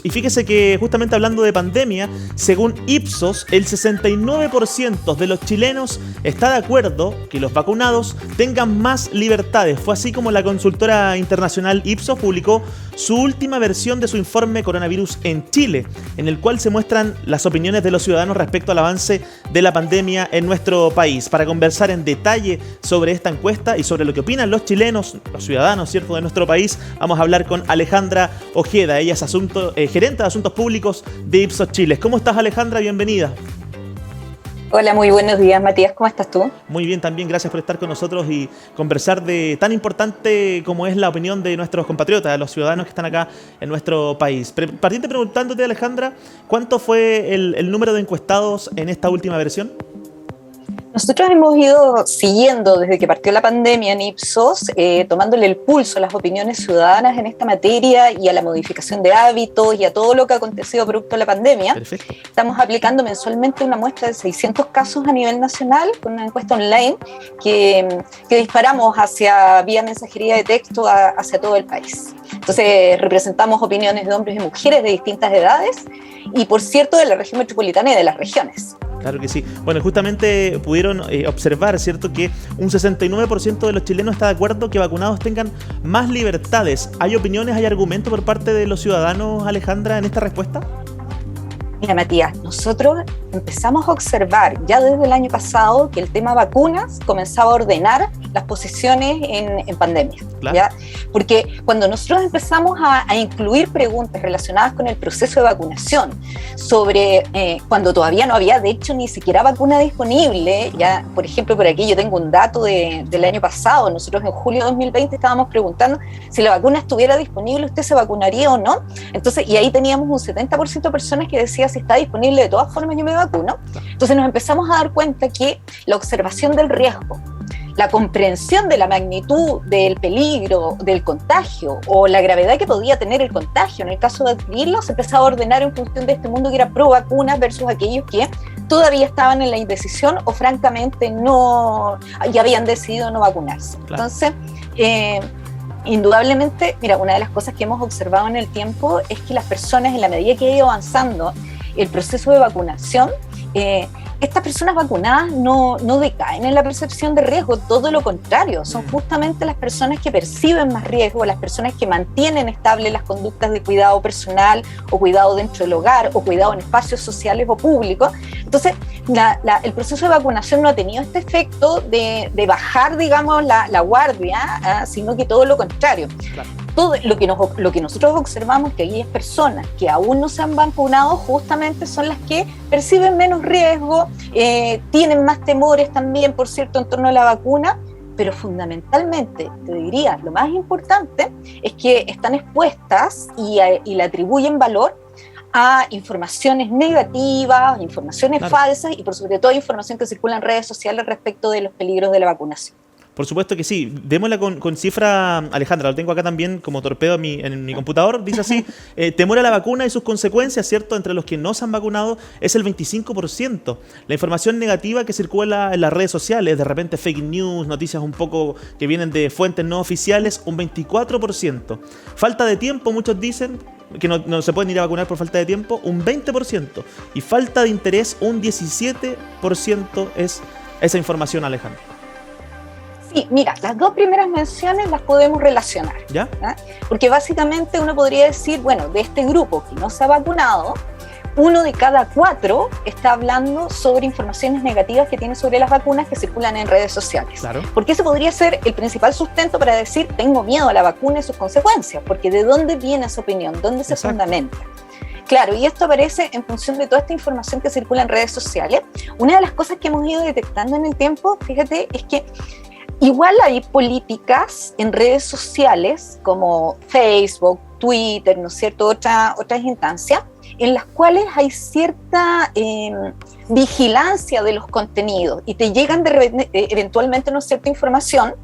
Y fíjese que justamente hablando de pandemia, según Ipsos, el 69% de los chilenos está de acuerdo que los vacunados tengan más libertades. Fue así como la consultora internacional Ipsos publicó su última versión de su informe Coronavirus en Chile, en el cual se muestran las opiniones de los ciudadanos respecto al avance de la pandemia en nuestro país. Para conversar en detalle sobre esta encuesta y sobre lo que opinan los chilenos, los ciudadanos, ¿cierto?, de nuestro país, vamos a hablar con Alejandra Ojeda. Ella es gerente de Asuntos Públicos de Ipsos Chile. ¿Cómo estás, Alejandra? Bienvenida. Hola, muy buenos días, Matías. ¿Cómo estás tú? Muy bien, también. Gracias por estar con nosotros y conversar de tan importante como es la opinión de nuestros compatriotas, de los ciudadanos que están acá en nuestro país. Partiendo preguntándote, Alejandra, ¿cuánto fue el número de encuestados en esta última versión? Nosotros hemos ido siguiendo desde que partió la pandemia en Ipsos, tomándole el pulso a las opiniones ciudadanas en esta materia y a la modificación de hábitos y a todo lo que ha acontecido producto de la pandemia. Perfecto. Estamos aplicando mensualmente una muestra de 600 casos a nivel nacional con una encuesta online que disparamos vía mensajería de texto hacia todo el país. Entonces representamos opiniones de hombres y mujeres de distintas edades y, por cierto, de la región metropolitana y de las regiones. Claro que sí. Bueno, justamente pudieron observar, ¿cierto?, que un 69% de los chilenos está de acuerdo que vacunados tengan más libertades. ¿Hay opiniones, hay argumentos por parte de los ciudadanos, Alejandra, en esta respuesta? Mira, Matías, nosotros empezamos a observar ya desde el año pasado que el tema vacunas comenzaba a ordenar las posiciones en pandemia. Claro. ¿Ya? Porque cuando nosotros empezamos a incluir preguntas relacionadas con el proceso de vacunación, sobre cuando todavía no había, de hecho, ni siquiera vacuna disponible, ya, por ejemplo, por aquí yo tengo un dato del año pasado, nosotros en julio de 2020 estábamos preguntando si la vacuna estuviera disponible, ¿usted se vacunaría o no? Entonces, y ahí teníamos un 70% de personas que decía, si está disponible, de todas formas yo me vacuno. Entonces nos empezamos a dar cuenta que la observación del riesgo, la comprensión de la magnitud del peligro del contagio o la gravedad que podía tener el contagio en el caso de adquirirlo, se empezaba a ordenar en función de este mundo que era pro vacunas versus aquellos que todavía estaban en la indecisión o francamente ya habían decidido no vacunarse. Claro. Entonces, indudablemente, mira, una de las cosas que hemos observado en el tiempo es que las personas, en la medida que ha ido avanzando el proceso de vacunación, estas personas vacunadas no decaen en la percepción de riesgo, todo lo contrario, son justamente las personas que perciben más riesgo, las personas que mantienen estables las conductas de cuidado personal o cuidado dentro del hogar o cuidado en espacios sociales o públicos. Entonces, el proceso de vacunación no ha tenido este efecto de bajar, digamos, la guardia, sino que todo lo contrario. Claro. Todo lo que nosotros observamos que aquellas personas que aún no se han vacunado justamente son las que perciben menos riesgo, tienen más temores también, por cierto, en torno a la vacuna, pero fundamentalmente, te diría, lo más importante es que están expuestas y le atribuyen valor a informaciones negativas, informaciones falsas y por sobre todo información que circula en redes sociales respecto de los peligros de la vacunación. Por supuesto que sí. Démosla con cifra, Alejandra, lo tengo acá también como torpedo en mi computador. Dice así, temor a la vacuna y sus consecuencias, ¿cierto?, entre los que no se han vacunado es el 25%. La información negativa que circula en las redes sociales, de repente fake news, noticias un poco que vienen de fuentes no oficiales, un 24%. Falta de tiempo, muchos dicen que no se pueden ir a vacunar por falta de tiempo, un 20%. Y falta de interés, un 17% es esa información, Alejandra. Sí, mira, las dos primeras menciones las podemos relacionar. ¿Ya? Porque básicamente uno podría decir, bueno, de este grupo que no se ha vacunado, 1 de cada 4 está hablando sobre informaciones negativas que tiene sobre las vacunas que circulan en redes sociales. Claro. Porque ese podría ser el principal sustento para decir, tengo miedo a la vacuna y sus consecuencias, porque ¿de dónde viene esa opinión? ¿Dónde se fundamenta? Claro, y esto aparece en función de toda esta información que circula en redes sociales. Una de las cosas que hemos ido detectando en el tiempo, fíjate, es que igual hay políticas en redes sociales como Facebook, Twitter, ¿no es cierto?, otras instancias, en las cuales hay cierta vigilancia de los contenidos y te llegan eventualmente, ¿no es cierto?, información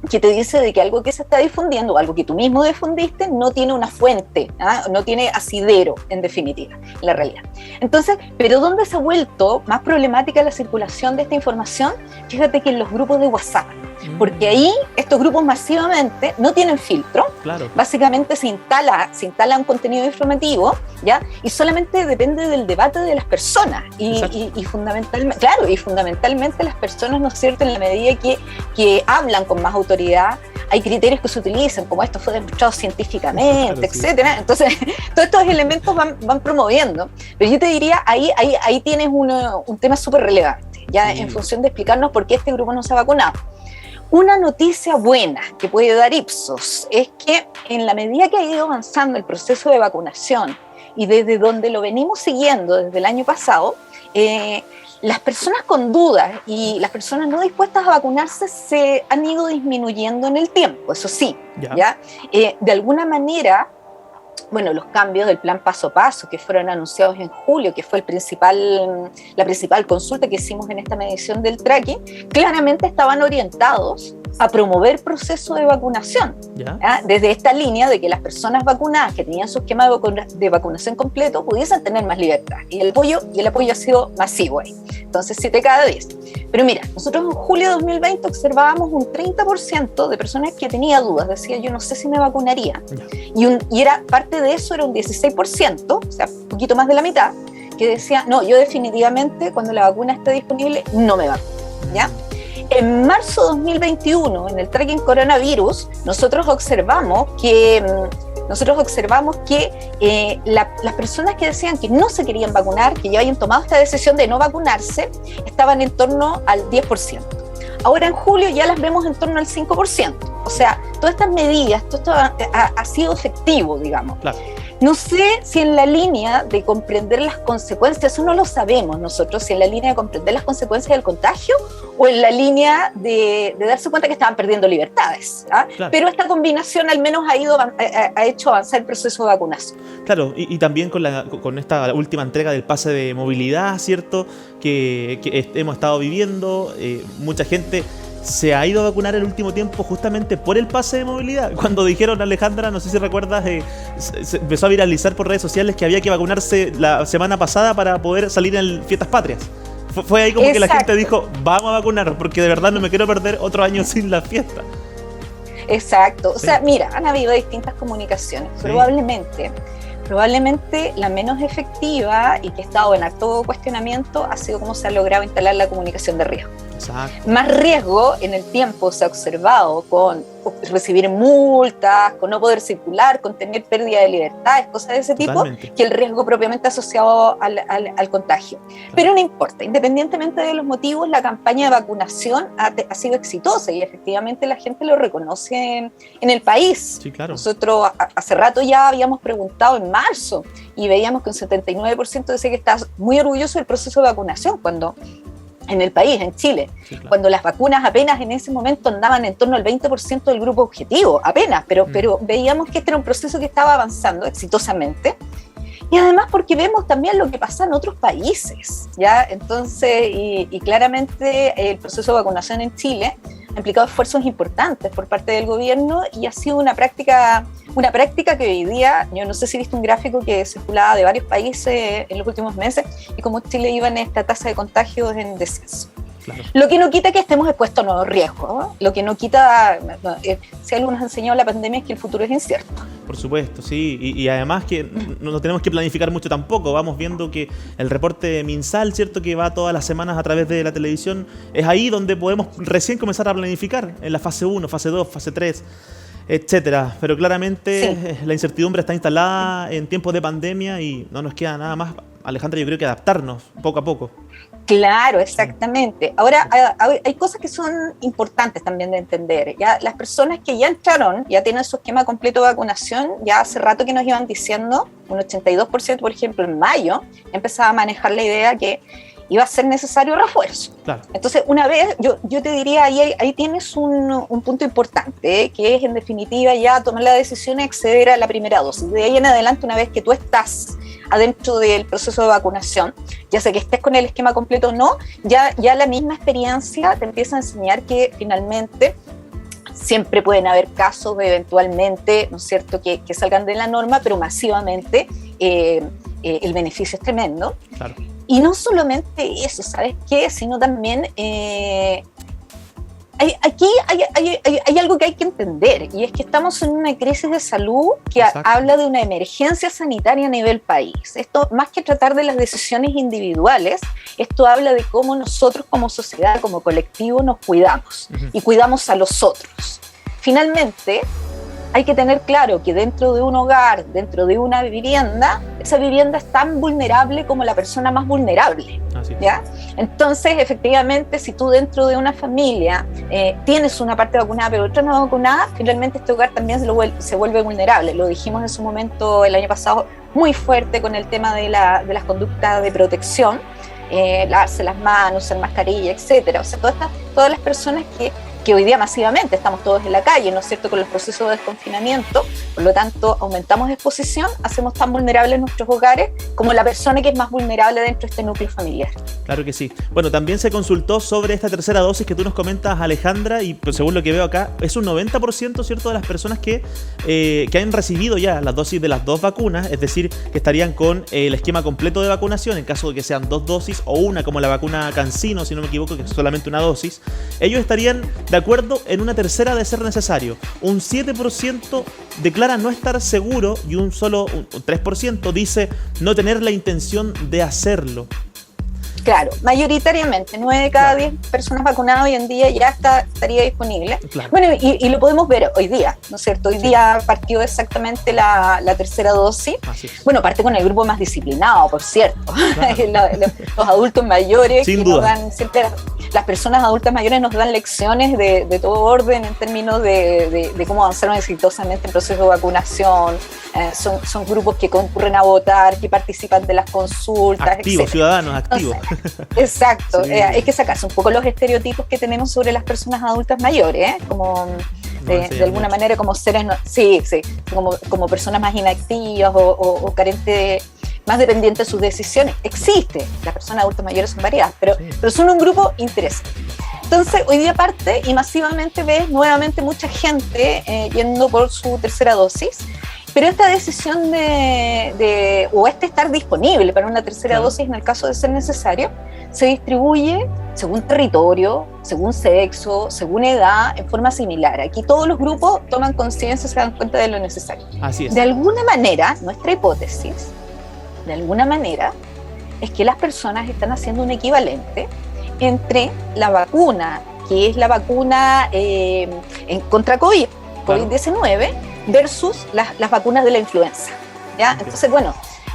que te dice de que algo que se está difundiendo o algo que tú mismo difundiste no tiene una fuente, no tiene asidero, en definitiva, en la realidad. Entonces, ¿pero dónde se ha vuelto más problemática la circulación de esta información? Fíjate que en los grupos de WhatsApp, porque ahí estos grupos masivamente no tienen filtro, claro. Básicamente se instala un contenido informativo, ¿ya? Y solamente depende del debate de las personas y fundamentalmente, claro, y fundamentalmente las personas, ¿no es cierto?, en la medida que hablan con más autoridad, hay criterios que se utilizan, como esto fue demostrado científicamente, claro, etcétera. Sí. Entonces, todos estos elementos van promoviendo. Pero yo te diría, ahí tienes un tema súper relevante, ya sí, en función de explicarnos por qué este grupo no se ha vacunado. Una noticia buena que puede dar Ipsos es que en la medida que ha ido avanzando el proceso de vacunación y desde donde lo venimos siguiendo desde el año pasado, las personas con dudas y las personas no dispuestas a vacunarse se han ido disminuyendo en el tiempo, eso sí, ¿ya? De alguna manera, bueno, los cambios del plan paso a paso que fueron anunciados en julio, que fue la principal consulta que hicimos en esta medición del tracking, claramente estaban orientados a promover procesos de vacunación, desde esta línea de que las personas vacunadas que tenían su esquema de vacunación completo pudiesen tener más libertad, y el apoyo ha sido masivo ahí, entonces 7 cada 10. Pero mira, nosotros en julio de 2020 observábamos un 30% de personas que tenía dudas, decía yo no sé si me vacunaría, y era parte de eso, era un 16%, o sea, un poquito más de la mitad, que decía, no, yo definitivamente cuando la vacuna esté disponible no me vacuno, ¿ya? En marzo de 2021, en el tracking coronavirus, nosotros observamos que las personas que decían que no se querían vacunar, que ya habían tomado esta decisión de no vacunarse, estaban en torno al 10%. Ahora en julio ya las vemos en torno al 5%. O sea, todas estas medidas, todo esto ha sido efectivo, digamos. Claro. No sé si en la línea de comprender las consecuencias, eso no lo sabemos nosotros, si en la línea de comprender las consecuencias del contagio o en la línea de darse cuenta que estaban perdiendo libertades. Claro. Pero esta combinación al menos ha hecho avanzar el proceso de vacunación. Claro, y también con esta última entrega del pase de movilidad, ¿cierto?, que hemos estado viviendo, mucha gente se ha ido a vacunar el último tiempo justamente por el pase de movilidad. Cuando dijeron, Alejandra, no sé si recuerdas, se empezó a viralizar por redes sociales que había que vacunarse la semana pasada para poder salir en Fiestas Patrias. Fue ahí como Exacto. que la gente dijo, vamos a vacunar, porque de verdad no me quiero perder otro año sin la fiesta. Exacto. O sea, mira, han habido distintas comunicaciones. Sí. Probablemente la menos efectiva y que ha estado en harto cuestionamiento ha sido cómo se ha logrado instalar la comunicación de riesgo. Exacto. Más riesgo en el tiempo se ha observado con recibir multas, con no poder circular, con tener pérdida de libertades, cosas de ese tipo, Totalmente. Que el riesgo propiamente asociado al contagio. Claro. Pero no importa, independientemente de los motivos, la campaña de vacunación ha sido exitosa y efectivamente la gente lo reconoce en el país. Sí, claro. Nosotros hace rato ya habíamos preguntado en marzo y veíamos que un 79% decía que estaba muy orgulloso del proceso de vacunación cuando en el país, en Chile, sí, claro. Cuando las vacunas apenas en ese momento andaban en torno al 20% del grupo objetivo, apenas, pero veíamos que este era un proceso que estaba avanzando exitosamente. Y además porque vemos también lo que pasa en otros países, ¿ya? Entonces, y claramente el proceso de vacunación en Chile ha implicado esfuerzos importantes por parte del gobierno y ha sido una práctica que hoy día, yo no sé si viste un gráfico que circulaba de varios países en los últimos meses y cómo Chile iba en esta tasa de contagios en descenso. Claro. Lo que no quita que estemos expuestos a nuevos riesgos, ¿no? Lo que no quita, si algo nos ha enseñado la pandemia es que el futuro es incierto. Por supuesto, sí, y además que no tenemos que planificar mucho tampoco. Vamos viendo que el reporte de MinSal, ¿cierto?, que va todas las semanas a través de la televisión, es ahí donde podemos recién comenzar a planificar, en la fase 1, fase 2, fase 3, etcétera. Pero claramente sí. La incertidumbre está instalada en tiempos de pandemia y no nos queda nada más, Alejandra, yo creo que adaptarnos poco a poco. Claro, exactamente. Ahora, hay cosas que son importantes también de entender. Ya las personas que ya entraron, ya tienen su esquema completo de vacunación, ya hace rato que nos iban diciendo, un 82%, por ejemplo, en mayo, empezaba a manejar la idea que iba a ser necesario refuerzo. Claro. Entonces, una vez, yo te diría, ahí tienes un punto importante, que es, en definitiva, ya tomar la decisión de acceder a la primera dosis. De ahí en adelante, una vez que tú estás adentro del proceso de vacunación, ya sea que estés con el esquema completo o no, ya la misma experiencia te empieza a enseñar que finalmente siempre pueden haber casos eventualmente, ¿no es cierto?, que salgan de la norma, pero masivamente el beneficio es tremendo. Claro. Y no solamente eso, ¿sabes qué? Sino también hay algo que hay que entender, y es que estamos en una crisis de salud que habla de una emergencia sanitaria a nivel país. Esto, más que tratar de las decisiones individuales, esto habla de cómo nosotros como sociedad, como colectivo, nos cuidamos y cuidamos a los otros. Finalmente, hay que tener claro que dentro de un hogar, dentro de una vivienda, esa vivienda es tan vulnerable como la persona más vulnerable. ¿Ya? Entonces, efectivamente, si tú dentro de una familia tienes una parte vacunada pero otra no vacunada, finalmente este hogar también se vuelve vulnerable. Lo dijimos en su momento el año pasado muy fuerte con el tema de las conductas de protección, lavarse las manos, usar mascarilla, etcétera. O sea, todas las personas que hoy día masivamente estamos todos en la calle, ¿no es cierto?, con los procesos de desconfinamiento, por lo tanto aumentamos exposición, hacemos tan vulnerables nuestros hogares como la persona que es más vulnerable dentro de este núcleo familiar. Claro que sí. Bueno, también se consultó sobre esta tercera dosis que tú nos comentas, Alejandra, y pues, según lo que veo acá, es un 90%, ¿cierto?, de las personas que han recibido ya las dosis de las 2 vacunas, es decir, que estarían con el esquema completo de vacunación, en caso de que sean 2 dosis o una, como la vacuna CanSino, si no me equivoco, que es solamente una dosis. Ellos estarían de acuerdo en una tercera de ser necesario. Un 7% declara no estar seguro y un 3% dice no tener la intención de hacerlo. Claro, mayoritariamente, 9 de cada 10 personas vacunadas hoy en día ya estaría disponible. Claro. Bueno, y lo podemos ver hoy día, ¿no es cierto? Hoy día partió exactamente la tercera dosis. Bueno, parte con el grupo más disciplinado, por cierto. Claro. Los adultos mayores, sin que duda. nos dan siempre, las personas adultas mayores nos dan lecciones de todo orden en términos de cómo avanzaron exitosamente en el proceso de vacunación. Son grupos que concurren a votar, que participan de las consultas, activos, etc. Ciudadanos activos. Exacto, Sí. Hay que sacarse un poco los estereotipos que tenemos sobre las personas adultas mayores, como de alguna manera como seres, como personas más inactivas o carentes, más dependientes de sus decisiones. Existe, las personas adultas mayores son variadas, pero son un grupo interesante. Entonces, hoy día parte y masivamente ves nuevamente mucha gente yendo por su tercera dosis. Pero esta decisión o estar disponible para una tercera dosis en el caso de ser necesario, se distribuye según territorio, según sexo, según edad, en forma similar. Aquí todos los grupos toman conciencia y se dan cuenta de lo necesario. Así es. De alguna manera, nuestra hipótesis, es que las personas están haciendo un equivalente entre la vacuna, que es la vacuna contra COVID-19, versus las vacunas de la influenza, ¿ya? Entonces, bueno,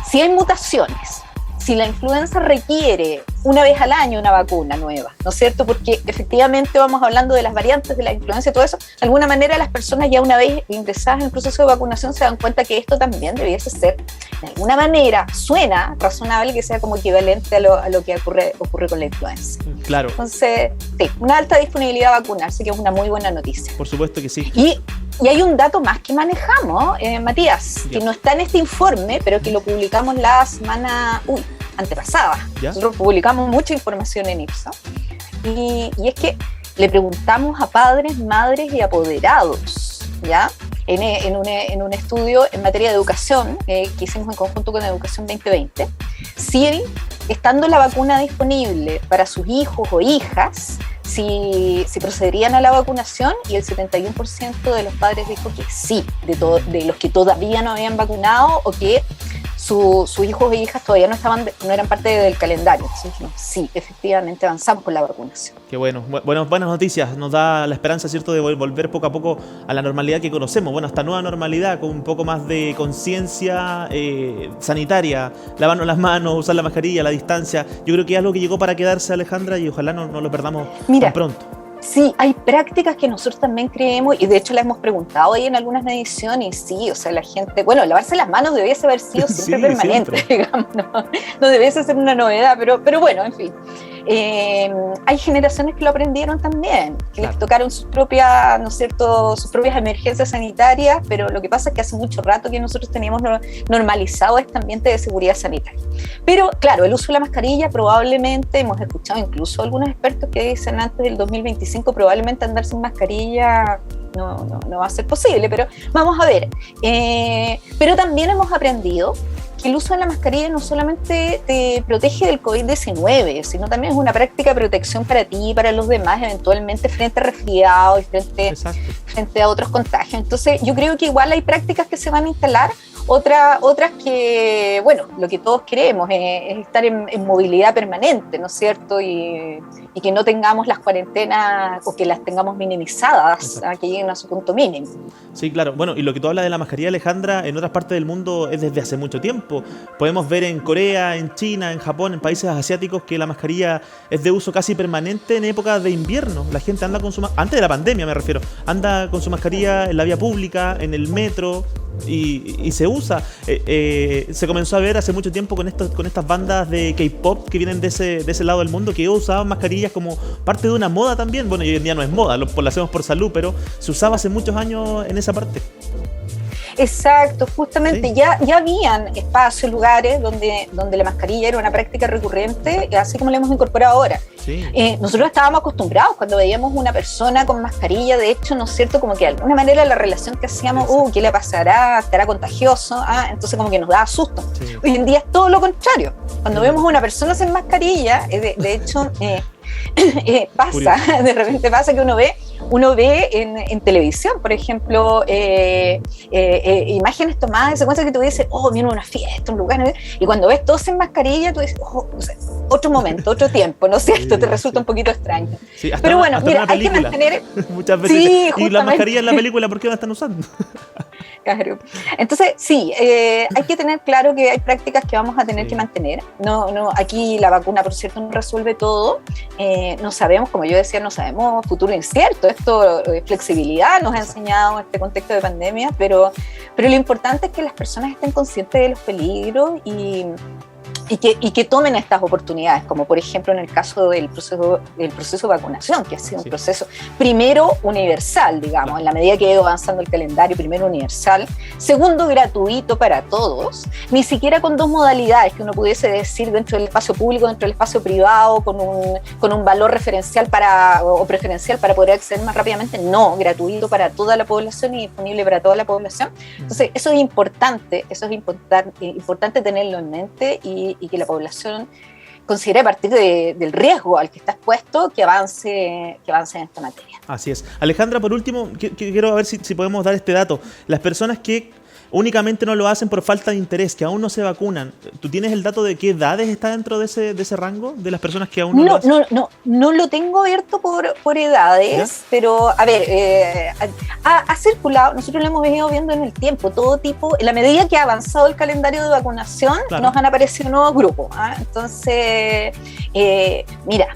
si hay mutaciones, si la influenza requiere una vez al año una vacuna nueva, ¿no es cierto? Porque efectivamente vamos hablando de las variantes de la influenza y todo eso, de alguna manera las personas ya una vez ingresadas en el proceso de vacunación se dan cuenta que esto también debiese ser, de alguna manera, suena razonable que sea como equivalente a lo que ocurre con la influenza. Claro. Entonces, sí, una alta disponibilidad a vacunarse, que es una muy buena noticia. Por supuesto que sí. Y hay un dato más que manejamos, Matías, que no está en este informe, pero que lo publicamos la semana antepasada. ¿Ya? Nosotros publicamos mucha información en Ipsos. Y es que le preguntamos a padres, madres y apoderados, ¿ya? En un estudio en materia de educación que hicimos en conjunto con Educación 2020, si estando la vacuna disponible para sus hijos o hijas, si procederían a la vacunación, y el 71% de los padres dijo que sí, de los que todavía no habían vacunado o que sus hijos e hijas todavía no eran parte del calendario. Entonces, sí, efectivamente avanzamos con la vacunación. Qué bueno. Buenas noticias. Nos da la esperanza, ¿cierto?, de volver poco a poco a la normalidad que conocemos. Bueno, esta nueva normalidad con un poco más de conciencia sanitaria, lavarnos las manos, usar la mascarilla, la distancia. Yo creo que es algo que llegó para quedarse, Alejandra, y ojalá no lo perdamos tan pronto. Sí, hay prácticas que nosotros también creemos, y de hecho las hemos preguntado ahí en algunas mediciones, y sí, o sea, la gente, bueno, lavarse las manos debiese haber sido siempre permanente, siempre. Digamos, no debiese ser una novedad, pero bueno, en fin. Hay generaciones que lo aprendieron también, que les tocaron sus propias, ¿no es cierto?, sus propias emergencias sanitarias, pero lo que pasa es que hace mucho rato que nosotros teníamos normalizado este ambiente de seguridad sanitaria. Pero claro, el uso de la mascarilla probablemente, hemos escuchado incluso algunos expertos que dicen antes del 2025 probablemente andar sin mascarilla no va a ser posible, pero vamos a ver. Pero también hemos aprendido que el uso de la mascarilla no solamente te protege del COVID-19, sino también es una práctica de protección para ti y para los demás, eventualmente frente a resfriados y frente a otros contagios. Entonces, yo creo que igual hay prácticas que se van a instalar, otras que, bueno, lo que todos queremos es estar en movilidad permanente, ¿no es cierto? Y que no tengamos las cuarentenas o que las tengamos minimizadas, a que lleguen a su punto mínimo. Sí, claro. Bueno, y lo que tú hablas de la mascarilla, Alejandra, en otras partes del mundo es desde hace mucho tiempo. Podemos ver en Corea, en China, en Japón, en países asiáticos que la mascarilla es de uso casi permanente en épocas de invierno. La gente anda con antes de la pandemia me refiero, anda con su mascarilla en la vía pública, en el metro, y se usa. Se comenzó a ver hace mucho tiempo con estas bandas de K-pop que vienen de ese lado del mundo, que usaban mascarillas como parte de una moda también. Bueno, hoy en día no es moda, lo hacemos por salud, pero se usaba hace muchos años en esa parte. Exacto, justamente sí. ya habían espacios, lugares donde la mascarilla era una práctica recurrente, así como la hemos incorporado ahora. Sí. Nosotros estábamos acostumbrados cuando veíamos una persona con mascarilla, de hecho, ¿no es cierto? Como que de alguna manera la relación que hacíamos, ¿qué le pasará? ¿Estará contagioso? Entonces como que nos daba susto. Sí. Hoy en día es todo lo contrario. Cuando vemos a una persona sin mascarilla, de hecho... pasa, de repente pasa que uno ve en televisión, por ejemplo, imágenes tomadas de secuencia que tú dices, viene una fiesta, un lugar, ¿no? Y cuando ves todos sin mascarilla, tú dices, no sé, otro momento, otro tiempo, ¿no es cierto? Te resulta un poquito extraño. Sí, pero bueno, mira, hay que mantener... Muchas veces. Sí, y la mascarilla en la película, ¿por qué la están usando? Claro. Entonces, sí, hay que tener claro que hay prácticas que vamos a tener que mantener. Aquí la vacuna, por cierto, no resuelve todo. No sabemos, como yo decía, no sabemos, futuro incierto. Esto, flexibilidad nos ha enseñado este contexto de pandemia, pero lo importante es que las personas estén conscientes de los peligros y que tomen estas oportunidades, como por ejemplo en el caso del proceso de vacunación, que ha sido un proceso primero universal, digamos, en la medida que ha ido avanzando el calendario, primero universal, segundo gratuito para todos, ni siquiera con dos modalidades que uno pudiese decir dentro del espacio público, dentro del espacio privado, con un valor referencial o preferencial para poder acceder más rápidamente, no, gratuito para toda la población y disponible para toda la población. Entonces eso es importante tenerlo en mente y que la población considere a partir del riesgo al que está expuesto que avance en esta materia. Así es. Alejandra, por último, quiero ver si podemos dar este dato. Las personas que únicamente no lo hacen por falta de interés, que aún no se vacunan, ¿tú tienes el dato de qué edades está dentro de ese rango de las personas que aún no lo hacen? No lo tengo abierto por edades, ¿ya? Pero a ver, ha circulado, nosotros lo hemos venido viendo en el tiempo, todo tipo, en la medida que ha avanzado el calendario de vacunación, claro, nos han aparecido nuevos grupos. Entonces, mira,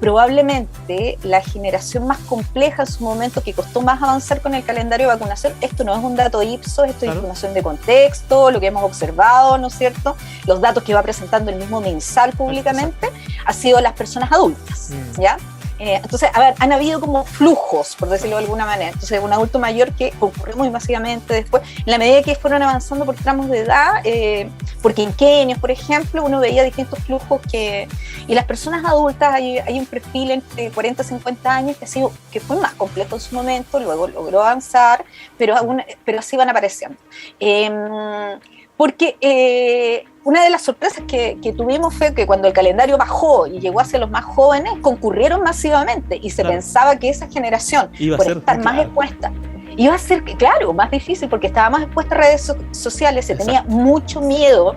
probablemente la generación más compleja en su momento, que costó más avanzar con el calendario de vacunación, esto no es un dato Ipsos, esto es información de contexto, lo que hemos observado, ¿no es cierto? Los datos que va presentando el mismo MinSal públicamente, ha sido las personas adultas, ¿ya? Entonces, a ver, han habido como flujos, por decirlo de alguna manera. Entonces, un adulto mayor que concurrió muy masivamente después, en la medida que fueron avanzando por tramos de edad, por quinquenios, por ejemplo, uno veía distintos flujos y las personas adultas, hay un perfil entre 40 y 50 años que fue más complejo en su momento, luego logró avanzar, pero así van apareciendo. Porque una de las sorpresas que tuvimos fue que cuando el calendario bajó y llegó hacia los más jóvenes, concurrieron masivamente y se pensaba que esa generación, por estar más expuesta, iba a ser, claro, más difícil porque estaba más expuesta a redes sociales, se tenía mucho miedo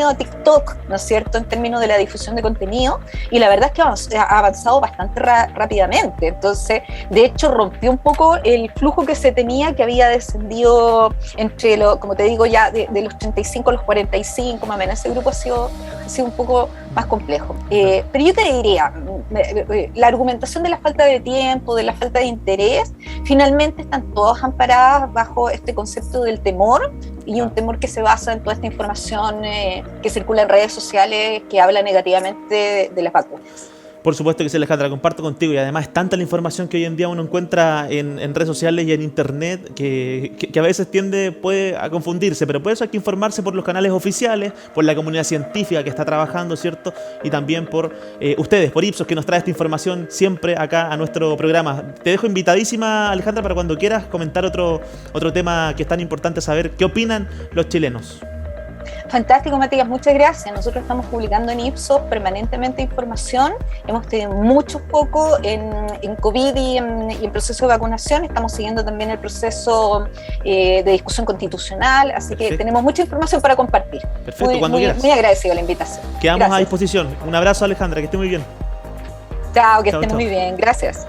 a TikTok, ¿no es cierto?, en términos de la difusión de contenido, y la verdad es que ha avanzado bastante rápidamente. Entonces, de hecho, rompió un poco el flujo que se tenía, que había descendido entre, como te digo, ya de los 35 a los 45, más o menos. Ese grupo ha sido un poco más complejo. Pero yo te diría, la argumentación de la falta de tiempo, de la falta de interés, finalmente están todas amparadas bajo este concepto del temor, y un temor que se basa en toda esta información que circula en redes sociales que habla negativamente de las vacunas. Por supuesto que sí, Alejandra, comparto contigo, y además es tanta la información que hoy en día uno encuentra en redes sociales y en internet que a veces puede a confundirse, pero por eso hay que informarse por los canales oficiales, por la comunidad científica que está trabajando, ¿cierto? Y también por ustedes, por Ipsos, que nos trae esta información siempre acá a nuestro programa. Te dejo invitadísima, Alejandra, para cuando quieras comentar otro tema que es tan importante saber. ¿Qué opinan los chilenos? Fantástico, Matías, muchas gracias. Nosotros estamos publicando en Ipsos permanentemente información. Hemos tenido mucho foco en COVID y en proceso de vacunación. Estamos siguiendo también el proceso de discusión constitucional, así que Perfecto. Tenemos mucha información para compartir. Perfecto, cuando quieras. Muy agradecido la invitación. Quedamos Gracias. a disposición. Un abrazo, Alejandra, que esté muy bien. Chao, que Chao, estén chao. muy bien. Gracias.